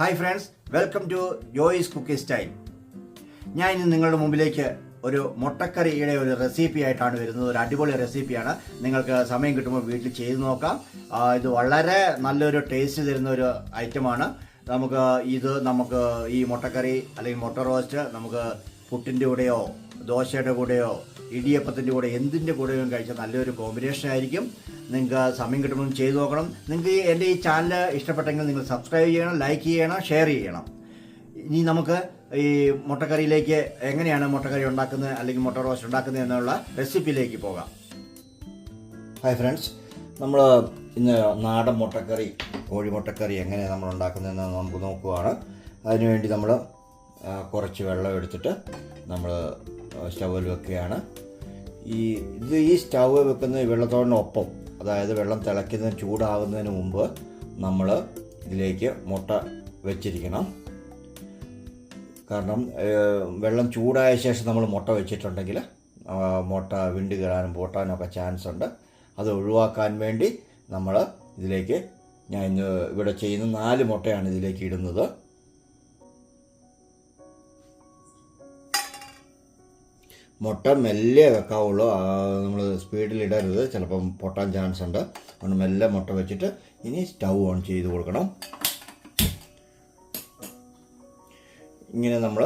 Hi friends, welcome to Joy's cookie style. ഞാൻ ഇന്ന് നിങ്ങളുടെ മുമ്പിലേക്ക് ഒരു മുട്ടക്കറിയുടെ ഒരു റെസിപ്പി ആയിട്ടാണ് വരുന്നത്. ഒരു അടിപൊളി റെസിപ്പിയാണ്. നിങ്ങൾക്ക് സമയം കിട്ടുമ്പോൾ വീട്ടിൽ ചെയ്ത് നോക്കാം. ഇത് വളരെ നല്ലൊരു ടേസ്റ്റ് തരുന്ന ഒരു ഐറ്റമാണ്. നമുക്ക് ഈ മുട്ടക്കറി അല്ലെങ്കിൽ മുട്ട റോസ്റ്റ് നമുക്ക് പുട്ടിൻ്റെ കൂടെയോ ദോശയുടെ കൂടെയോ ഇടിയപ്പത്തിൻ്റെ കൂടെ എന്തിൻ്റെ കൂടെയും കഴിച്ചാൽ നല്ലൊരു കോമ്പിനേഷൻ ആയിരിക്കും. നിങ്ങൾക്ക് സമയം കിട്ടുമ്പോൾ ചെയ്ത് നോക്കണം. നിങ്ങൾക്ക് എൻ്റെ ഈ ചാനൽ ഇഷ്ടപ്പെട്ടെങ്കിൽ നിങ്ങൾ സബ്സ്ക്രൈബ് ചെയ്യണം, ലൈക്ക് ചെയ്യണം, ഷെയർ ചെയ്യണം. ഇനി നമുക്ക് ഈ മുട്ടക്കറിയിലേക്ക് എങ്ങനെയാണ് മുട്ടക്കറി ഉണ്ടാക്കുന്നത് അല്ലെങ്കിൽ മുട്ട റോസ്റ്റ് ഉണ്ടാക്കുന്നത് എന്നുള്ള റെസിപ്പിയിലേക്ക് പോകാം. ഹായ് ഫ്രണ്ട്സ്, നമ്മൾ ഇന്ന് നാടൻ മുട്ടക്കറി, കോഴിമുട്ടക്കറി എങ്ങനെയാണ് നമ്മൾ ഉണ്ടാക്കുന്നതെന്ന് നമുക്ക് നോക്കുകയാണ്. അതിനുവേണ്ടി നമ്മൾ കുറച്ച് വെള്ളം എടുത്തിട്ട് നമ്മൾ സ്റ്റൗവിൽ വെക്കുകയാണ്. ഈ സ്റ്റൗവ് വെക്കുന്ന വെള്ളത്തോടിനൊപ്പം, അതായത് വെള്ളം തിളയ്ക്കുന്നതിന് ചൂടാകുന്നതിന് മുമ്പ് നമ്മൾ ഇതിലേക്ക് മുട്ട വെച്ചിരിക്കണം. കാരണം വെള്ളം ചൂടായ ശേഷം നമ്മൾ മുട്ട വെച്ചിട്ടുണ്ടെങ്കിൽ മുട്ട വിണ്ട് കയറാനും പൊട്ടാനും ഒക്കെ ചാൻസ് ഉണ്ട്. അത് ഒഴിവാക്കാൻ വേണ്ടി നമ്മൾ ഇതിലേക്ക്, ഞാൻ ഇന്ന് ഇവിടെ ചെയ്യുന്ന 4 മുട്ടയാണ് ഇതിലേക്ക് ഇടുന്നത്. മുട്ട മെല്ലെ വെക്കാവുള്ളൂ, നമ്മൾ സ്പീഡിൽ ഇടരുത്, ചിലപ്പം പൊട്ടാൻ ചാൻസ് ഉണ്ട്. അതുകൊണ്ട് മെല്ലെ മുട്ട വെച്ചിട്ട് ഇനി സ്റ്റൗ ഓൺ ചെയ്ത് കൊടുക്കണം. ഇങ്ങനെ നമ്മൾ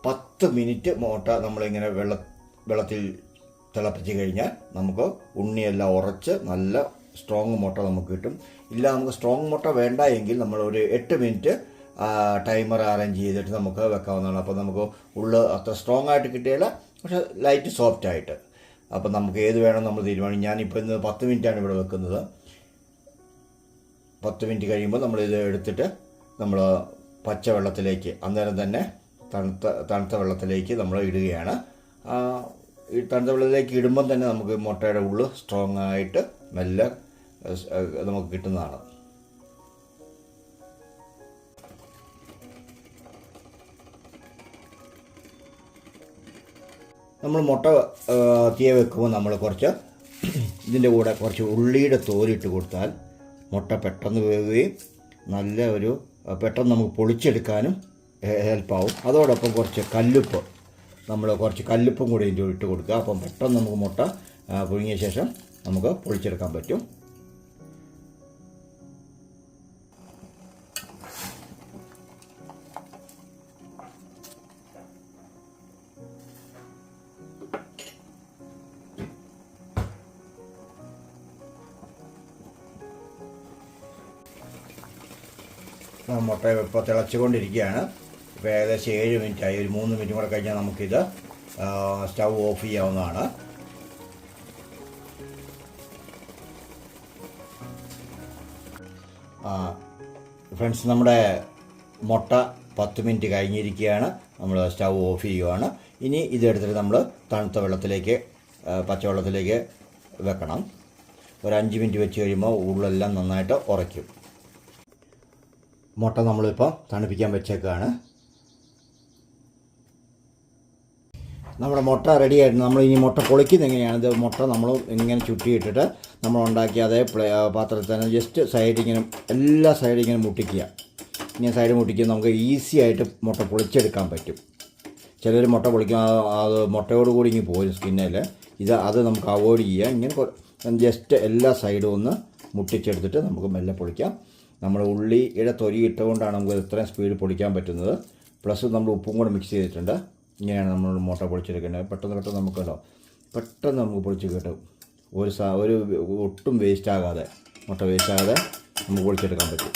10 മിനിറ്റ് മുട്ട നമ്മളിങ്ങനെ വെള്ളത്തിൽ തിളപ്പിച്ച് കഴിഞ്ഞാൽ നമുക്ക് ഉണ്ണിയെല്ലാം ഉറച്ച് നല്ല സ്ട്രോങ് മുട്ട നമുക്ക് കിട്ടും. ഇല്ല, നമുക്ക് സ്ട്രോങ് മുട്ട വേണ്ട എങ്കിൽ നമ്മൾ ഒരു 8 മിനിറ്റ് ടൈമർ അറേഞ്ച് ചെയ്തിട്ട് നമുക്ക് വെക്കാവുന്നതാണ്. അപ്പോൾ നമുക്ക് ഉള്ളു അത്ര സ്ട്രോങ് ആയിട്ട് കിട്ടിയാൽ, പക്ഷെ ലൈറ്റ് സോഫ്റ്റ് ആയിട്ട്. അപ്പം നമുക്ക് ഏത് വേണം നമ്മൾ തീരുമാനിക്കും. ഞാനിപ്പോൾ ഇന്ന് 10 മിനിറ്റാണ് ഇവിടെ വെക്കുന്നത്. 10 മിനിറ്റ് കഴിയുമ്പോൾ നമ്മളിത് എടുത്തിട്ട് നമ്മൾ പച്ചവെള്ളത്തിലേക്ക്, അന്നേരം തന്നെ തണുത്ത വെള്ളത്തിലേക്ക് നമ്മൾ ഇടുകയാണ്. ഈ തണുത്ത വെള്ളത്തിലേക്ക് ഇടുമ്പം തന്നെ നമുക്ക് മുട്ടയുടെ ഉള്ളു സ്ട്രോങ് ആയിട്ട് മെല്ലെ നമുക്ക് കിട്ടുന്നതാണ്. നമ്മൾ മുട്ട തീയെ വെക്കുമ്പോൾ നമ്മൾ ഇതിൻ്റെ കൂടെ കുറച്ച് ഉള്ളിയുടെ തോലിട്ട് കൊടുത്താൽ മുട്ട പെട്ടെന്ന് വേവുകയും പെട്ടെന്ന് നമുക്ക് പൊളിച്ചെടുക്കാനും ഹെൽപ്പാവും. അതോടൊപ്പം കുറച്ച് കല്ലുപ്പും കൂടി ഇതിൻ്റെ ഇട്ട് കൊടുക്കുക. അപ്പം പെട്ടെന്ന് നമുക്ക് മുട്ട പുഴുങ്ങിയ ശേഷം നമുക്ക് പൊളിച്ചെടുക്കാൻ പറ്റും. മുട്ട ഇപ്പോൾ തിളച്ചുകൊണ്ടിരിക്കുകയാണ്. ഇപ്പോൾ ഏകദേശം 7 മിനിറ്റായി. ഒരു 3 മിനിറ്റ് കൂടെ കഴിഞ്ഞാൽ നമുക്കിത് സ്റ്റൗ ഓഫ് ചെയ്യാവുന്നതാണ്. ഫ്രണ്ട്സ്, നമ്മുടെ മുട്ട 10 മിനിറ്റ് കഴിഞ്ഞിരിക്കുകയാണ്. നമ്മൾ സ്റ്റൗ ഓഫ് ചെയ്യുകയാണ്. ഇനി ഇതെടുത്തിട്ട് നമ്മൾ തണുത്ത വെള്ളത്തിലേക്ക്, പച്ചവെള്ളത്തിലേക്ക് വെക്കണം. ഒരു 5 മിനിറ്റ് വെച്ച് കഴിയുമ്പോൾ ഉള്ളെല്ലാം നന്നായിട്ട് ഉറയ്ക്കും. മുട്ട നമ്മളിപ്പോൾ തണുപ്പിക്കാൻ വെച്ചേക്കാണ്. നമ്മുടെ മുട്ട റെഡി ആയിട്ട് നമ്മൾ ഇനി മുട്ട പൊളിക്കുന്നത് എങ്ങനെയാണ്? ഇത് മുട്ട നമ്മൾ ഇങ്ങനെ ചുറ്റിയിട്ടിട്ട് നമ്മൾ ഉണ്ടാക്കിയ അതേ പാത്രത്തിൽ തന്നെ ജസ്റ്റ് സൈഡിങ്ങനെ, എല്ലാ സൈഡും ഇങ്ങനെ മുട്ടിക്കുക. ഇങ്ങനെ സൈഡ് മുട്ടിക്കുക, നമുക്ക് ഈസി ആയിട്ട് മുട്ട പൊളിച്ചെടുക്കാൻ പറ്റും. ചിലർ മുട്ട പൊളിക്കും, അത് മുട്ടയോടുകൂടി ഇങ്ങനെ പോരും സ്കിന്നിൽ. അത് നമുക്ക് അവോയ്ഡ് ചെയ്യാം. ഇങ്ങനെ ജസ്റ്റ് എല്ലാ സൈഡും ഒന്ന് മുട്ടിച്ചെടുത്തിട്ട് നമുക്ക് മെല്ലെ പൊളിക്കാം. നമ്മൾ ഉള്ളിയുടെ തൊലി ഇട്ടുകൊണ്ടാണ് നമുക്ക് ഇത്രയും സ്പീഡ് പൊളിക്കാൻ പറ്റുന്നത്. പ്ലസ് നമ്മൾ ഉപ്പും കൂടെ മിക്സ് ചെയ്തിട്ടുണ്ട്. ഇങ്ങനെയാണ് നമ്മൾ മുട്ട പൊളിച്ചെടുക്കേണ്ടത്. പെട്ടെന്ന് നമുക്ക് പൊളിച്ച് കിട്ടും. ഒരു ഒട്ടും വേസ്റ്റ് ആകാതെ, മുട്ട വേസ്റ്റ് ആകാതെ നമുക്ക് പൊളിച്ചെടുക്കാൻ പറ്റും.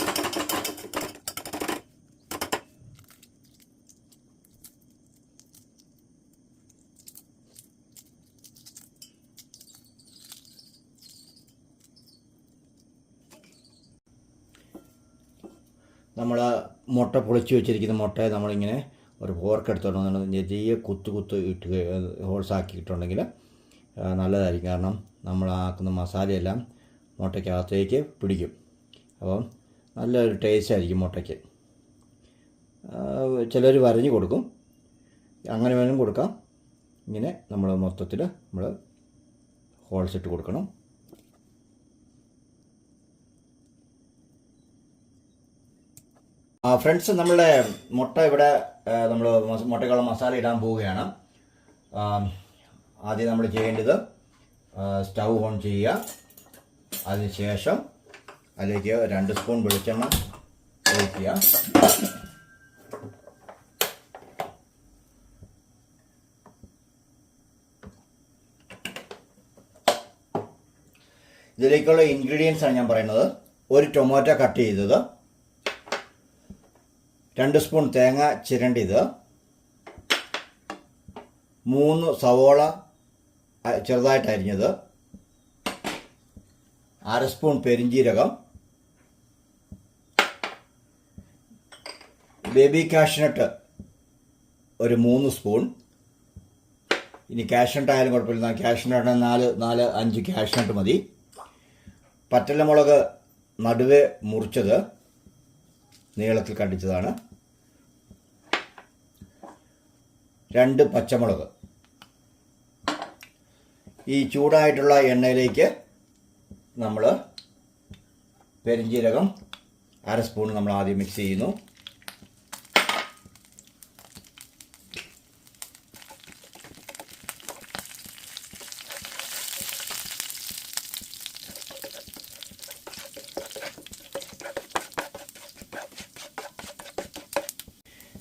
നമ്മൾ മുട്ട പൊളിച്ച് വെച്ചിരിക്കുന്ന മുട്ടയെ നമ്മളിങ്ങനെ ഒരു ഫോർക്ക് എടുത്തോണ്ട് ചെറിയ കുത്ത് ഇട്ട് ഹോൾസ് ആക്കിയിട്ടുണ്ടെങ്കിൽ നല്ലതായിരിക്കും. കാരണം നമ്മളാക്കുന്ന മസാലയെല്ലാം മുട്ടയ്ക്കകത്തേക്ക് പിടിക്കും. അപ്പം നല്ലൊരു ടേസ്റ്റ് ആയിരിക്കും മുട്ടയ്ക്ക്. ചിലർ വരഞ്ഞ് കൊടുക്കും, അങ്ങനെ വേണം കൊടുക്കാം. ഇങ്ങനെ നമ്മൾ മൊത്തത്തിൽ ഹോൾസ് ഇട്ട് കൊടുക്കണം. ഫ്രണ്ട്സ്, നമ്മളുടെ മുട്ട ഇവിടെ നമ്മൾ മുട്ടയ്ക്കുള്ള മസാല ഇടാൻ പോവുകയാണ്. ആദ്യം നമ്മൾ ചെയ്യേണ്ടത് സ്റ്റൗ ഓൺ ചെയ്യുക. അതിനുശേഷം അതിലേക്ക് 2 സ്പൂൺ വെളിച്ചെണ്ണ ഒഴിക്കുക. ഇതിലേക്കുള്ള ഇൻഗ്രീഡിയൻസ് ആണ് ഞാൻ പറയുന്നത്. 1 ടൊമാറ്റോ കട്ട് ചെയ്തത്, 2 സ്പൂൺ തേങ്ങ ചിരണ്ടിയത്, 3 സവോള ചെറുതായിട്ട് അരിഞ്ഞത്, 1/2 സ്പൂൺ പെരിഞ്ജീരകം, ബേബി കാഷ്നട്ട് ഒരു 3 സ്പൂൺ. ഇനി കാഷ്നട്ട് ആയാലും കുഴപ്പമില്ല, കാഷ്നട്ട് 4-5 കാഷ്നട്ട് മതി. പറ്റലമുളക് നടുവേ മുറിച്ചത്, നീളത്തിൽ കണ്ടിച്ചതാണ്. 2 പച്ചമുളക്. ഈ ചൂടായിട്ടുള്ള എണ്ണയിലേക്ക് നമ്മൾ പെരിഞ്ജീരകം 1/2 സ്പൂൺ നമ്മൾ ആദ്യം മിക്സ് ചെയ്യുന്നു.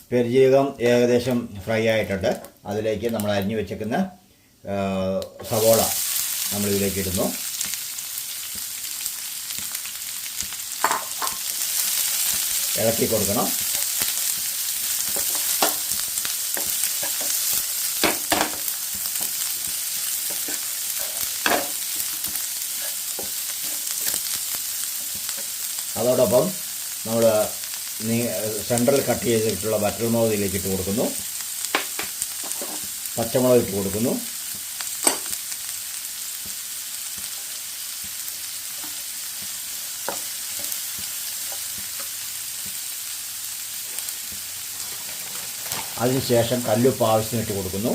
പെരിഞ്ജീരകം ഏകദേശം ഫ്രൈ ആയിട്ടുണ്ട്. അതിലേക്ക് നമ്മൾ അരിഞ്ഞു വെച്ചേക്കുന്ന സവോള നമ്മളിതിലേക്ക് ഇടുന്നു. ഇളക്കി കൊടുക്കണം. അതോടൊപ്പം നമ്മൾ സെൻട്രൽ കട്ട് ചെയ്തിട്ടുള്ള വറ്റൽമുളക് ഇതിലേക്ക് ഇട്ട് കൊടുക്കുന്നു. പച്ചമുളക് ഇട്ട് കൊടുക്കുന്നു. അതിനുശേഷം കല്ലുപ്പ് ആവശ്യത്തിന് ഇട്ട് കൊടുക്കുന്നു.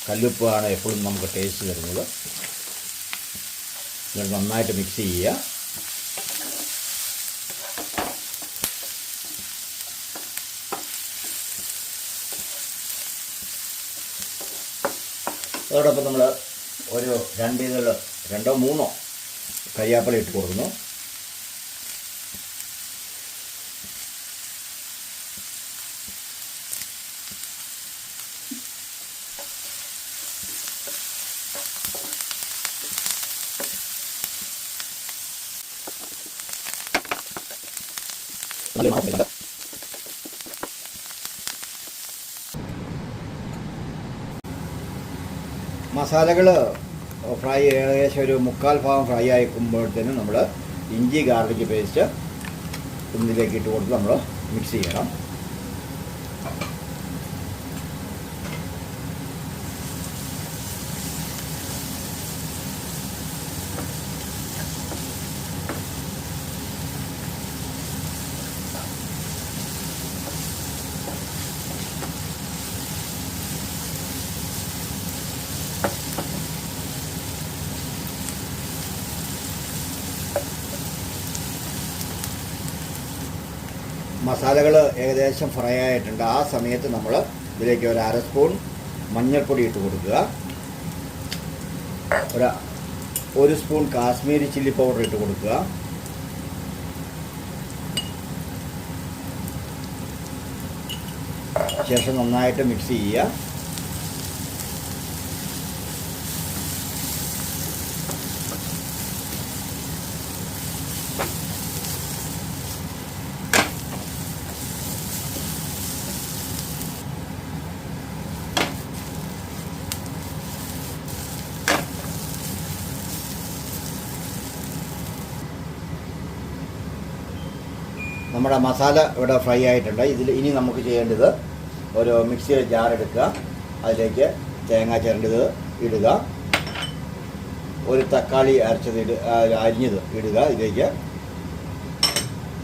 കല്ലുപ്പാണ് എപ്പോഴും നമുക്ക് ടേസ്റ്റ് തരുന്നത്. ഇത് നന്നായിട്ട് മിക്സ് ചെയ്യുക. അതോടൊപ്പം നമ്മൾ ഒരു 2-3 കരിയാപ്പില ഇട്ട് കൊടുക്കുന്നു. മസാലകൾ ഫ്രൈ ഏകദേശം ഒരു 1/4 ഭാഗം ഫ്രൈ ആയിക്കുമ്പോഴത്തേനും നമ്മൾ ഇഞ്ചി ഗാർലിക് പേസ്റ്റ് ഇതിലേക്ക് ഇട്ട് കൊടുത്ത് നമ്മൾ മിക്സ് ചെയ്യണം. മസാലകൾ ഏകദേശം ഫ്രൈ ആയിട്ടുണ്ട്. ആ സമയത്ത് നമ്മൾ ഇതിലേക്ക് ഒരു 1/2 സ്പൂൺ മഞ്ഞൾപ്പൊടി ഇട്ട് കൊടുക്കുക. 1 സ്പൂൺ കാശ്മീരി ചില്ലി പൗഡർ ഇട്ട് കൊടുക്കുക. ശേഷം നന്നായിട്ട് മിക്സ് ചെയ്യുക. നമ്മുടെ മസാല ഇവിടെ ഫ്രൈ ആയിട്ടുണ്ട്. ഇനി നമുക്ക് ചെയ്യേണ്ടത് ഒരു മിക്സിയുടെ ജാർ എടുക്കുക. അതിലേക്ക് തേങ്ങ ചിരണ്ടത് ഇടുക. ഒരു തക്കാളി അരിഞ്ഞത് ഇടുക ഇതിലേക്ക്.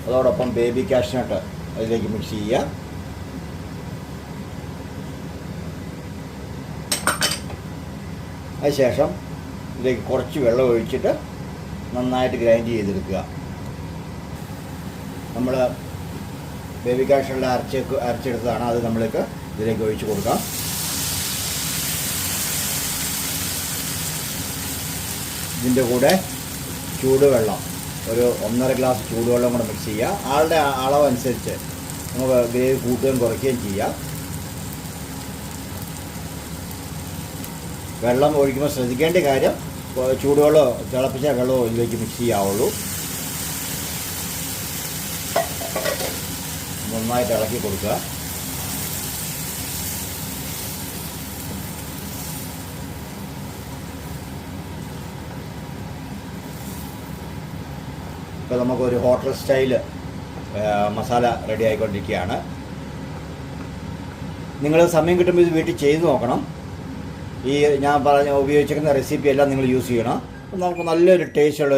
അതോടൊപ്പം ബേബി കാഷ്നട്ട് അതിലേക്ക് മിക്സ് ചെയ്യുക. അതിനുശേഷം ഇതിലേക്ക് കുറച്ച് വെള്ളം ഒഴിച്ചിട്ട് നന്നായിട്ട് ഗ്രൈൻഡ് ചെയ്തെടുക്കുക. നമ്മൾ ബേബി കാഷ്യൂനട്ട് അരച്ചെടുത്തതാണ്. അത് നമ്മൾക്ക് ഇതിലേക്ക് ഒഴിച്ച് കൊടുക്കാം. ഇതിൻ്റെ കൂടെ ചൂടുവെള്ളം, ഒരു 1.5 ഗ്ലാസ് ചൂടുവെള്ളം കൂടെ മിക്സ് ചെയ്യുക. ആളുടെ അളവനുസരിച്ച് നമുക്ക് വേവ് കൂട്ടുകയും കുറയ്ക്കുകയും ചെയ്യാം. വെള്ളം ഒഴിക്കുമ്പോൾ ശ്രദ്ധിക്കേണ്ട കാര്യം, ചൂടുവെള്ളമോ തിളപ്പിച്ച വെള്ളമോ ഇതിലേക്ക് മിക്സ് ചെയ്യാവുള്ളൂ. നന്നായിട്ട് ഇളക്കി കൊടുക്കുക. ഇപ്പോൾ നമുക്കൊരു ഹോട്ടൽ സ്റ്റൈല് മസാല റെഡി ആയിക്കൊണ്ടിരിക്കുകയാണ്. നിങ്ങൾ സമയം കിട്ടുമ്പോൾ ഇത് വീട്ടിൽ ചെയ്ത് നോക്കണം. ഈ ഞാൻ ഉപയോഗിച്ചിരിക്കുന്ന റെസിപ്പി എല്ലാം നിങ്ങൾ യൂസ് ചെയ്യണം. നമുക്ക് നല്ലൊരു ടേസ്റ്റുള്ള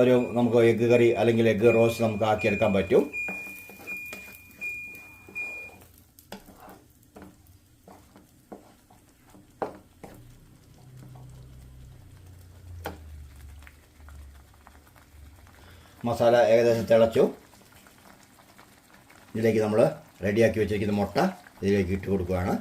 ഒരു നമുക്ക് എഗ്ഗ് കറി അല്ലെങ്കിൽ എഗ്ഗ് റോസ്റ്റ് നമുക്ക് ആക്കിയെടുക്കാൻ പറ്റും. മസാല ഏകദേശം തിളച്ചു. ഇതിലേക്ക് നമ്മൾ റെഡിയാക്കി വെച്ചിരിക്കുന്ന മുട്ട ഇതിലേക്ക് ഇട്ട് കൊടുക്കുകയാണ്.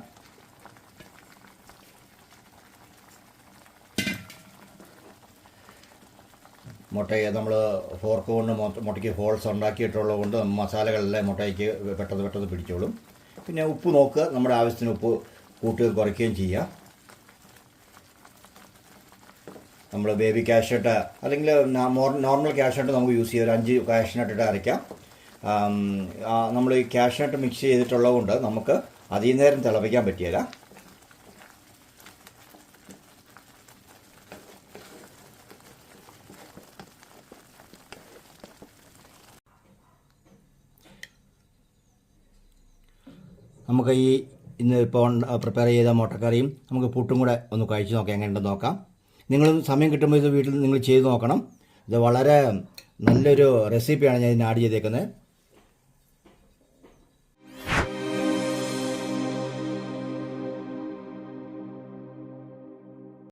മുട്ടയെ നമ്മൾ ഫോർക്ക് കൊണ്ട് മുട്ടയ്ക്ക് ഹോൾസ് ഉണ്ടാക്കിയിട്ടുള്ളത് കൊണ്ട് മസാലകളെല്ലാം മുട്ടയ്ക്ക് പെട്ടെന്ന് പിടിച്ചോളും. പിന്നെ ഉപ്പ് നോക്കുക, നമ്മുടെ ആവശ്യത്തിന് ഉപ്പ് കൂട്ടുകയും കുറയ്ക്കുകയും ചെയ്യുക. നമ്മൾ ബേബി കാഷ്നട്ട് അല്ലെങ്കിൽ നോർമൽ കാഷ്നട്ട് നമുക്ക് യൂസ് ചെയ്യാം. ഒരു 5 കാഷ്നട്ട് ഇട്ട് അരയ്ക്കാം. നമ്മൾ ഈ കാഷ്നട്ട് മിക്സ് ചെയ്തിട്ടുള്ളത് കൊണ്ട് നമുക്ക് അധികം നേരം തിളപ്പിക്കാൻ പറ്റിയില്ല. നമുക്ക് ഇന്ന് ഇപ്പോൾ പ്രിപ്പയർ ചെയ്ത മുട്ടക്കറിയും നമുക്ക് പുട്ടും കൂടെ ഒന്ന് കഴിച്ച് നോക്കാം, എങ്ങനെയുണ്ടെന്ന് നോക്കാം. നിങ്ങളും സമയം കിട്ടുമ്പോൾ ഇത് വീട്ടിൽ നിങ്ങൾ ചെയ്ത് നോക്കണം. ഇത് വളരെ നല്ലൊരു റെസിപ്പിയാണ് ഞാൻ ഇതിന് ആഡ് ചെയ്തേക്കുന്നത്.